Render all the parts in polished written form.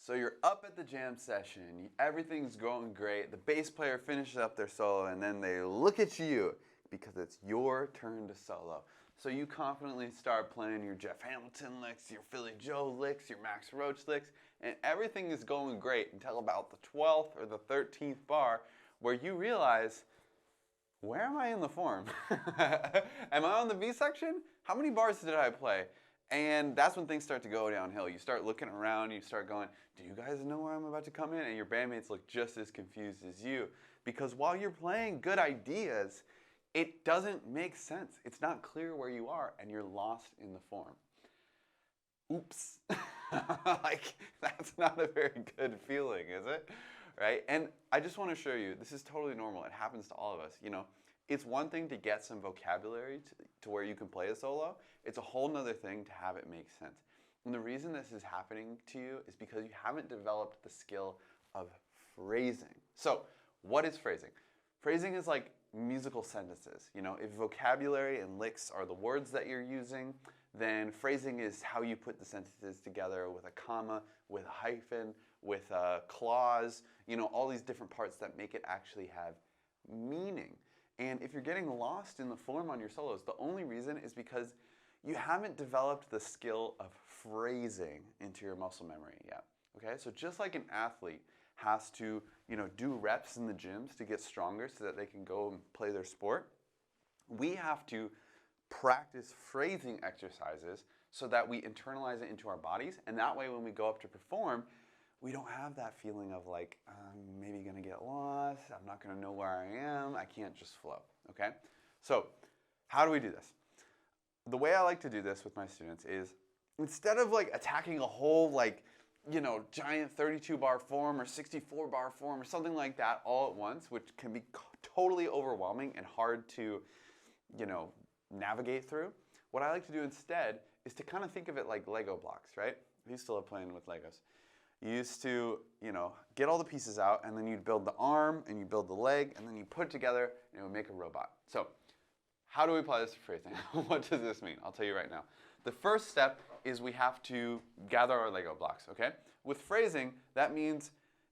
So you're up at the jam session, everything's going great, the bass player finishes up their solo, and then they look at you because it's your turn to solo. So you confidently start playing your Jeff Hamilton licks, your Philly Joe licks, your Max Roach licks, and everything is going great until about the 12th or the 13th bar where you realize, where am I in the form? Am I on the B section? How many bars did I play? And that's when things start to go downhill. You start looking around, you start going, do you guys know where I'm about to come in? And your bandmates look just as confused as you. Because while you're playing good ideas, it doesn't make sense. It's not clear where you are, and you're lost in the form. Oops. Like, that's not a very good feeling, is it? Right? And I just want to show you, this is totally normal. It happens to all of us. You know, it's one thing to get some vocabulary to where you can play a solo. It's a whole nother thing to have it make sense. And the reason this is happening to you is because you haven't developed the skill of phrasing. So, what is phrasing? Phrasing is like musical sentences. You know, if vocabulary and licks are the words that you're using, then phrasing is how you put the sentences together with a comma, with a hyphen, with a clause, you know, all these different parts that make it actually have meaning. And if you're getting lost in the form on your solos, the only reason is because you haven't developed the skill of phrasing into your muscle memory yet. Okay, so just like an athlete has to, you know, do reps in the gyms to get stronger so that they can go and play their sport, we have to practice phrasing exercises so that we internalize it into our bodies, and that way when we go up to perform, we don't have that feeling of like, I'm maybe gonna get lost, I'm not gonna know where I am, I can't just flow, okay? So, how do we do this? The way I like to do this with my students is, instead of like attacking a whole like, you know, giant 32 bar form or 64 bar form or something like that all at once, which can be totally overwhelming and hard to, you know, navigate through, what I like to do instead is to kind of think of it like Lego blocks, right? I used to love playing with Legos. You used to, you know, get all the pieces out, and then you'd build the arm, and you build the leg, and then you put it together, and it would make a robot. So, how do we apply this to phrasing? What does this mean? I'll tell you right now. The first step is we have to gather our Lego blocks, okay? With phrasing, that means,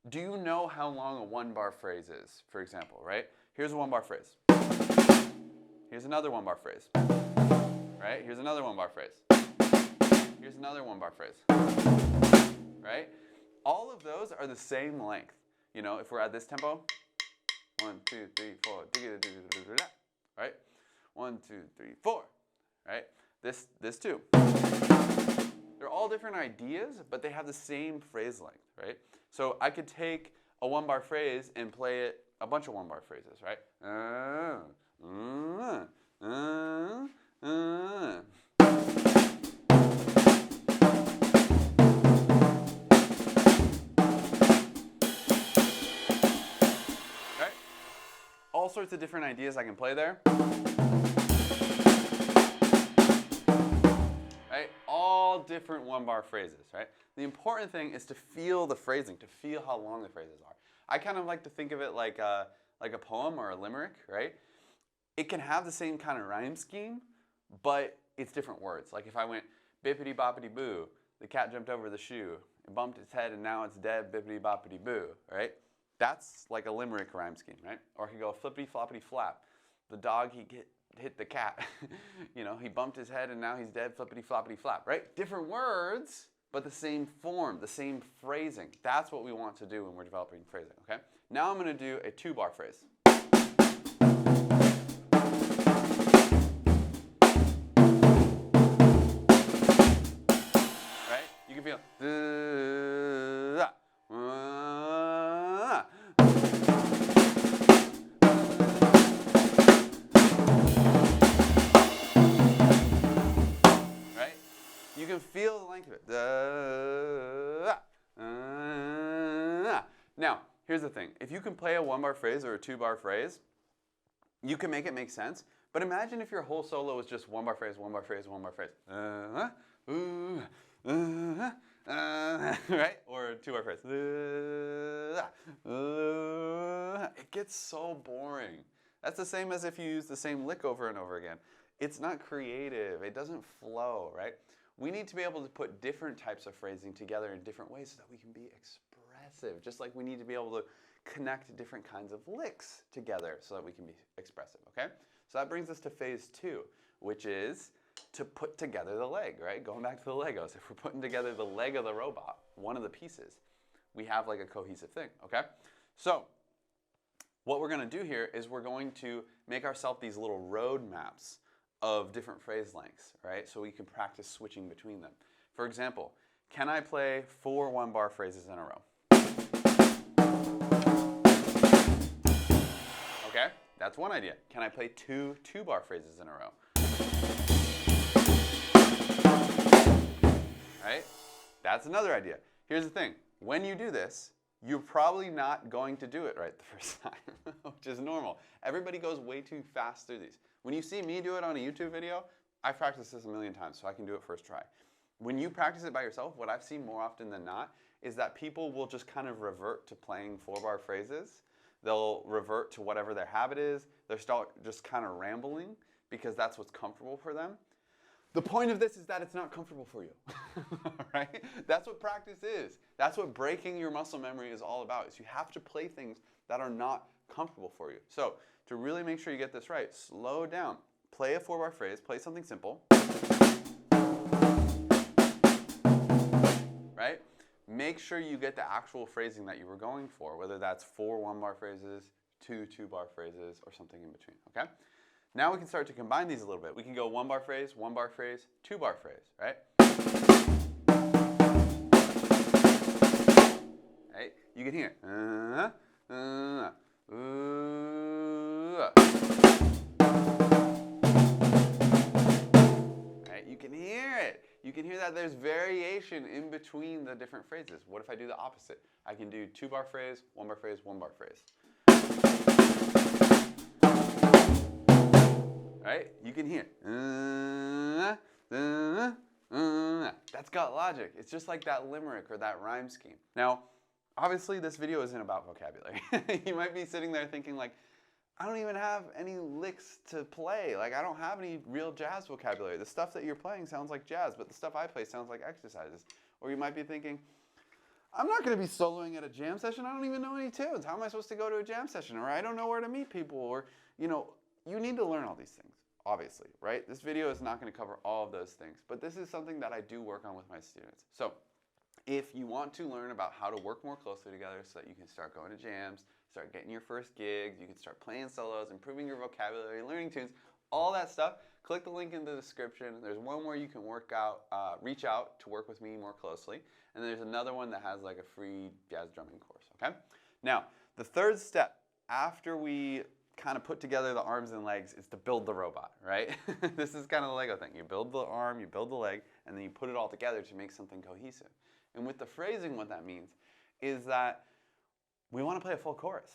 do you know how long a one-bar phrase is, for example, right? Here's a one-bar phrase. Here's another one-bar phrase, right? Here's another one-bar phrase. Here's another one-bar phrase, right? All of those are the same length. You know, if we're at this tempo, 1, 2, 3, 4, right? 1, 2, 3, 4, right? This too. They're all different ideas, but they have the same phrase length, right? So I could take a one-bar phrase and play it a bunch of one-bar phrases, right? Right? All sorts of different ideas I can play there. Right? All different one-bar phrases, right? The important thing is to feel the phrasing, to feel how long the phrases are. I kind of like to think of it like a poem or a limerick, right? It can have the same kind of rhyme scheme, but it's different words. Like if I went bippity boppity boo, the cat jumped over the shoe, it bumped its head and now it's dead, bippity boppity boo, right? That's like a limerick rhyme scheme, right? Or I could go flippity floppity flap. The dog, he hit the cat. You know, he bumped his head and now he's dead, flippity floppity flap, right? Different words, but the same form, the same phrasing. That's what we want to do when we're developing phrasing, okay? Now I'm gonna do a two-bar phrase. Right? You can feel right? You can feel the length of it. Now, here's the thing. If you can play a one-bar phrase or a two-bar phrase, you can make it make sense. But imagine if your whole solo was just one-bar phrase, one-bar phrase, one-bar phrase. Right? Or a two-bar phrase. It gets so boring. That's the same as if you use the same lick over and over again. It's not creative. It doesn't flow, right? we need to be able to put different types of phrasing together in different ways so that we can be expressive, just like we need to be able to connect different kinds of licks together so that we can be expressive, okay? So that brings us to phase 2, which is to put together the leg, right? Going back to the Legos, if we're putting together the leg of the robot, one of the pieces, we have like a cohesive thing, okay? So what we're going to do here is we're going to make ourselves these little road maps of different phrase lengths, right? So we can practice switching between them. For example, can I play 4 one-bar phrases in a row? Okay, that's one idea. Can I play 2 two-bar phrases in a row? Right? That's another idea. Here's the thing. When you do this, you're probably not going to do it right the first time, which is normal. Everybody goes way too fast through these. When you see me do it on a YouTube video, I've practiced this a million times, so I can do it first try. When you practice it by yourself, what I've seen more often than not is that people will just kind of revert to playing 4-bar phrases. They'll revert to whatever their habit is. They'll start just kind of rambling because that's what's comfortable for them. The point of this is that it's not comfortable for you, right? That's what practice is. That's what breaking your muscle memory is all about, is you have to play things that are not comfortable for you. So to really make sure you get this right, slow down. Play a 4-bar phrase, play something simple, right? Make sure you get the actual phrasing that you were going for, whether that's 4 one-bar phrases, 2 two-bar phrases, or something in between, okay? Now we can start to combine these a little bit. We can go 1-bar phrase, 1-bar phrase, 2-bar phrase, right? Right? You can hear. Right? You can hear it. You can hear that there's variation in between the different phrases. What if I do the opposite? I can do 2-bar phrase, 1-bar phrase, 1-bar phrase. Right? You can hear. That's got logic. It's just like that limerick or that rhyme scheme. Now, obviously this video isn't about vocabulary. You might be sitting there thinking like, I don't even have any licks to play. Like I don't have any real jazz vocabulary. The stuff that you're playing sounds like jazz, but the stuff I play sounds like exercises. Or you might be thinking, I'm not going to be soloing at a jam session. I don't even know any tunes. How am I supposed to go to a jam session? Or I don't know where to meet people. Or, you know, you need to learn all these things, obviously, right? This video is not going to cover all of those things, but this is something that I do work on with my students. So if you want to learn about how to work more closely together so that you can start going to jams, start getting your first gigs, you can start playing solos, improving your vocabulary, learning tunes, all that stuff, click the link in the description. There's one where you can reach out to work with me more closely, and there's another one that has like a free jazz drumming course, okay? Now, the third step after we kind of put together the arms and legs is to build the robot, right? This is kind of the Lego thing. You build the arm, you build the leg, and then you put it all together to make something cohesive. And with the phrasing, what that means is that we want to play a full chorus,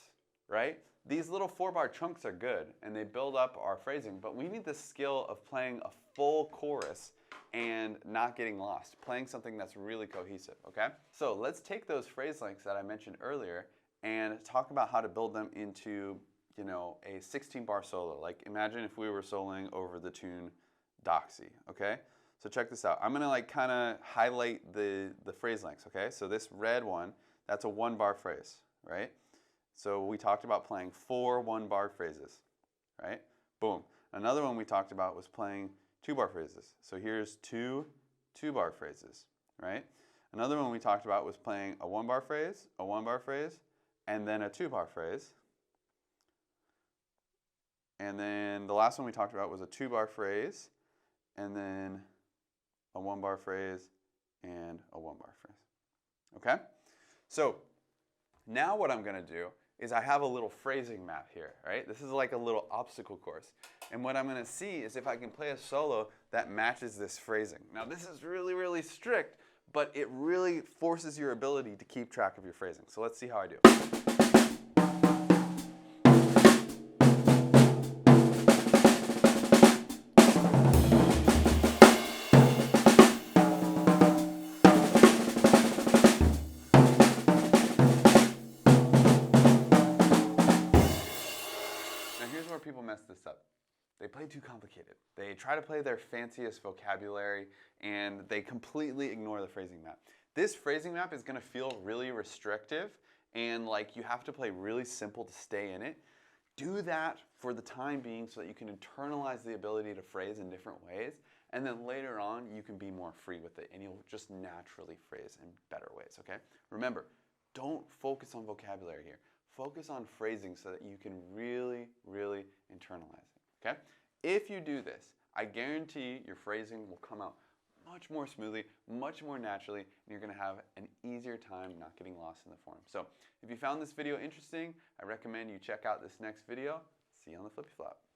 right? These little 4-bar chunks are good, and they build up our phrasing, but we need the skill of playing a full chorus and not getting lost, playing something that's really cohesive, okay? So let's take those phrase lengths that I mentioned earlier and talk about how to build them into, you know, a 16-bar solo. Like imagine if we were soloing over the tune Doxy, okay? So check this out. I'm gonna like kind of highlight the phrase lengths, okay? So this red one, that's a 1-bar phrase, right? So we talked about playing 4 1-bar phrases, right? Boom. Another one we talked about was playing 2-bar phrases. So here's 2 2-bar phrases, right? Another one we talked about was playing a 1-bar phrase, a 1-bar phrase, and then a 2-bar phrase. And then the last one we talked about was a 2-bar phrase, and then a 1-bar phrase, and a 1-bar phrase. Okay? So now what I'm going to do is I have a little phrasing map here, right? This is like a little obstacle course. And what I'm going to see is if I can play a solo that matches this phrasing. Now this is really, really strict, but it really forces your ability to keep track of your phrasing. So let's see how I do. People mess this up. They play too complicated. They try to play their fanciest vocabulary and they completely ignore the phrasing map. This phrasing map is going to feel really restrictive and like you have to play really simple to stay in it. Do that for the time being so that you can internalize the ability to phrase in different ways, and then later on you can be more free with it and you'll just naturally phrase in better ways, okay? Remember, don't focus on vocabulary here. Focus on phrasing so that you can really, really internalize it, okay? If you do this, I guarantee your phrasing will come out much more smoothly, much more naturally, and you're going to have an easier time not getting lost in the form. So if you found this video interesting, I recommend you check out this next video. See you on the flippy flop.